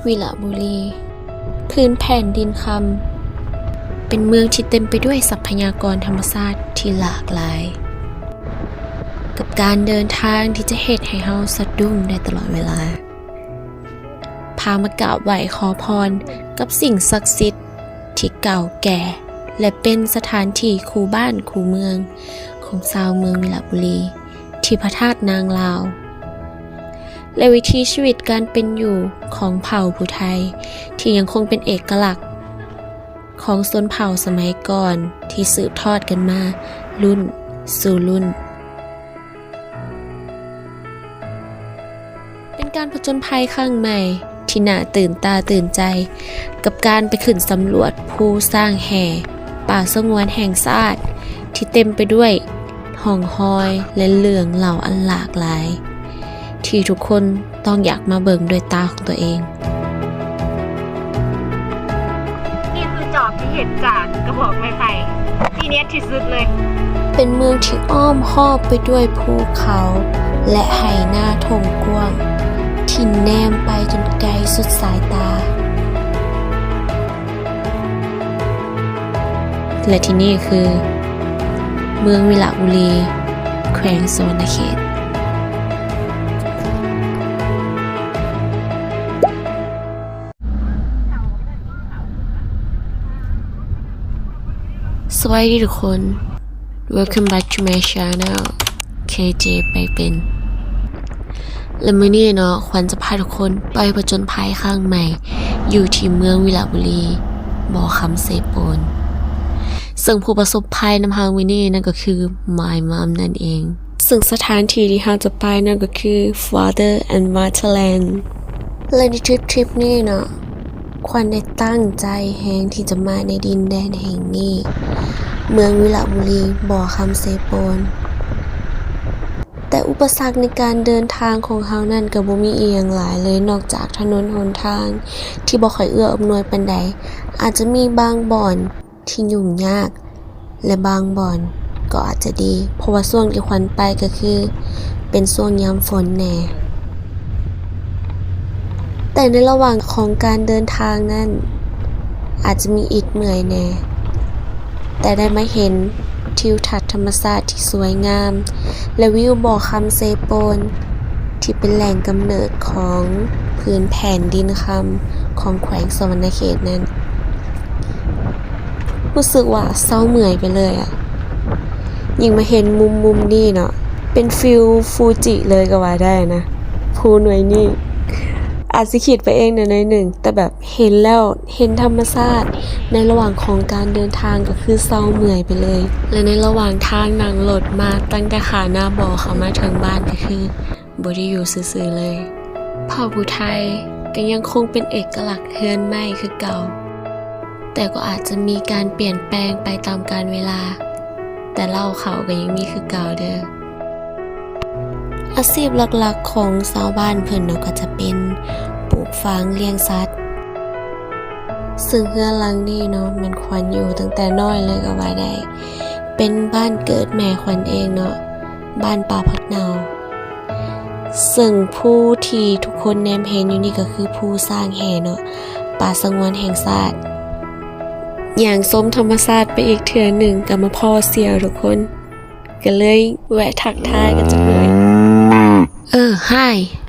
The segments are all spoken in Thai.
วิระบุรีพื้นแผ่นดินคำเป็นเมืองที่เต็มไปด้วยทรัพยากรธรรมชาติที่หลากหลายกับการเดินทางที่จะเฮ็ดให้เฮาสะดุ้งได้ตลอดเวลาพามากราบไหว้ขอพรกับสิ่งศักดิ์สิทธิ์ที่เก่าแก่และเป็นสถานที่คู่บ้านคู่เมืองของชาวเมืองวิระบุรีที่พระธาตุนางลาวและวิถีชีวิตการเป็นอยู่ของเผ่าผู้ไทยที่ยังคงเป็นเอกลักษณ์ของชนเผ่าสมัยก่อนที่สืบทอดกันมารุ่นสู่รุ่นเป็นการผจญภัยครั้งใหม่ที่น่าตื่นตาตื่นใจกับการไปขึ้นสำรวจภูสร้างแห่ป่าสงวนแห่งชาติที่เต็มไปด้วยห้องฮอยและเรื่องเล่าอันหลากหลายที่ทุกคนต้องอยากมาเบิ่งด้วยตาของตัวเองนี่คือจอบที่เห็นจากกระบอกไม้ไผ่ที่เนี้ยที่สุดเลยเป็นเมืองที่อ้อมรอบไปด้วยภูเขาและไหหน้าทงกว้างที่แนมไปจนไกลสุดสายตาและที่นี่คือเมืองวิระบุรีแขวงสวรรณเขตสวัสดีทุกคน Welcome back to my channel KJ ไปเป็นและมื้อนี้เนาะขวัญจะพาทุกคนไปผจญภัยข้างใหม่อยู่ที่เมืองวิระบุรีบ่อคำเซโปนซึ่งผู้ประสบภัยนำทางวินี่นั่นก็คือ My Mom นั่นเองซึ่งสถานที่ที่เราจะไปนั่นก็คือ Father and Motherland และในทริปนี้เนาะขวัญได้ตั้งใจแฮงที่จะมาในดินแดนแห่งนี้เมืองวิระบุรีบ่อคำเซโปนแต่อุปสรรคในการเดินทางของเฮานั่นก็บ่มีอีหยังหลายเลยนอกจากถนนหนทางที่บ่ค่อยเอื้ออำนวยปานใดอาจจะมีบางบ่อนที่ยุ่งยากและบางบ่อนก็อาจจะดีเพราะว่าช่วงที่ขวัญไปก็คือเป็นช่วงยามฝนแน่แต่ในระหว่างของการเดินทางนั้นอาจจะมีอิดเมื่อยแน่แต่ได้มาเห็นทิวทัศน์ธรรมชาติที่สวยงามและวิวบ่อคำเซโปนที่เป็นแหล่งกำเนิดของพื้นแผ่นดินคำของแขวงสวรรณเขตนั้นรู้สึกว่าเศร้าเมื่อยไปเลยอ่ะยิ่งมาเห็นมุมนี่เนาะเป็นฟิลฟูจิเลยก็ว่าได้นะภูหน่วยนี่อาจสิคิดไปเองหน่อยหนึ่งแต่แบบเห็นแล้วเห็นธรรมชาติในระหว่างของการเดินทางก็คือเศร้าเมื่อยไปเลยและในระหว่างทางนั่งรถมาตั้งแต่ขาหน้าบ่อเข้ามาถึงบ้านก็คือบ่ได้อยู่ซื่อๆเลยเผ่าผู้ไทยก็ยังคงเป็นเอกลักษณ์เฮือนไม้คือเก่าแต่ก็อาจจะมีการเปลี่ยนแปลงไปตามกาลเวลาแต่เล่าเขาก็ยังมีคือเก่าเด้ออาชีพหลักๆของชาวบ้านเพิ่นเนาะก็จะเป็นปลูกฟางเลี้ยงสัตว์ซึ่งเฮือนหลังนี้เนาะมันขวัญอยู่ตั้งแต่น้อยเลยก็ว่าได้เป็นบ้านเกิดแม่ขวัญเองเนาะบ้านป่าพักเนาซึ่งผู้ที่ทุกคนแนมเห็นอยู่นี่ก็คือผู้สร้างแห่เนาะป่าสงวนแห่งชาติอย่างสมธรรมชาติไปอีกเทื่อหนึ่งกับมาพ่อเสียวทุกคนก็เลยแวะทักทายกันจังเลยให้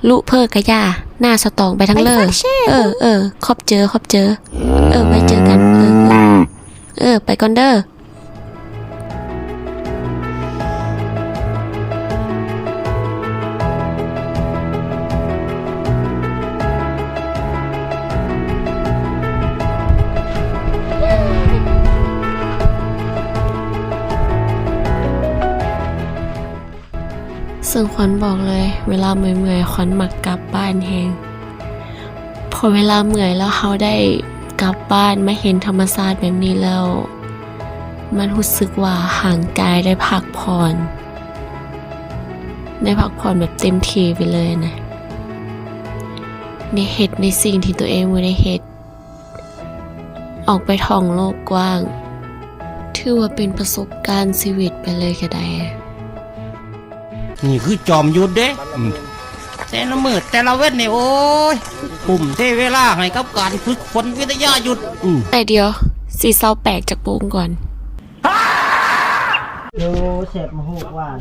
ลุเพิกกะย่าหน้าสตองไปทั้งเลยขอบเจอไว้เจอกันไปก่อนเด้อซึ่งขวัญบอกเลยเวลาเมื่อยๆขวัญมักกลับบ้านแฮงพอเวลาเมื่อยแล้วเขาได้กลับบ้านมาเห็นธรรมชาติแบบนี้แล้วมันรู้สึกว่าห่างกายได้พักผ่อนแบบเต็มที่ไปเลยนะได้เฮ็ดในสิ่งที่ตัวเองไม่ได้เฮ็ดออกไปท่องโลกกว้างถือว่าเป็นประสบการณ์ชีวิตไปเลยก็ได้นี่คือจอมยุทธเด้ แต่ละมืดแต่ละเว้นเนี่ยโอ้ยกลุ่มเทเวลาให้กับการฝึกฝนวิทยาหยุดแต่เดียวสีเศร้าแปลกจากโปงก่อน โยเสพมาหูว่าน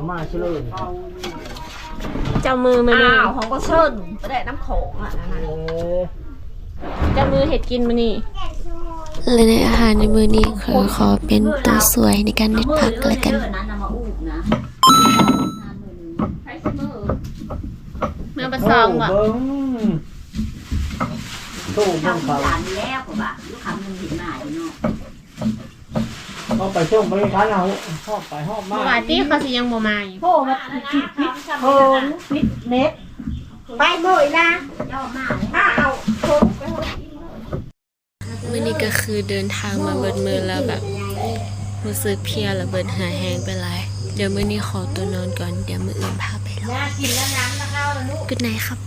มาเฉลย เจ้ามือมานี่ ของก็เชิญไปได้น้ำโขงอ่ะนะ เจ้ามือเห็ดกินมานี่และในอาหารในมือนี้ขอเป็นตัวสวยในการเด็ดผักแล้วกันเมื่อประสองว่ะ ตู้บ้างเขา แล้วก็ว่าลูกค้ามันเห็นมาอยู่เนาะ เอาไปช่วงบริการเราหอบไปหอบมา ปกติเขาสิยังบ่มาอยู่ โอ้มาผิดโอ้ผิดเน็ตไปหมดละ ย่อมา ถ้าเอาโค้งไปหมด มื้อนี้ก็คือเดินทางมาเบิดมือแล้วแบบรู้สึกเพลียแล้วเบิดหาแห้งไปหลายเดี๋ยวมื้อนี้ขอตัวนอนก่อนเดี๋ยวมื้ออื่นพาไปรอ กินแล้วน้ำแล้วเข้าแล้วลูก Good night ครับ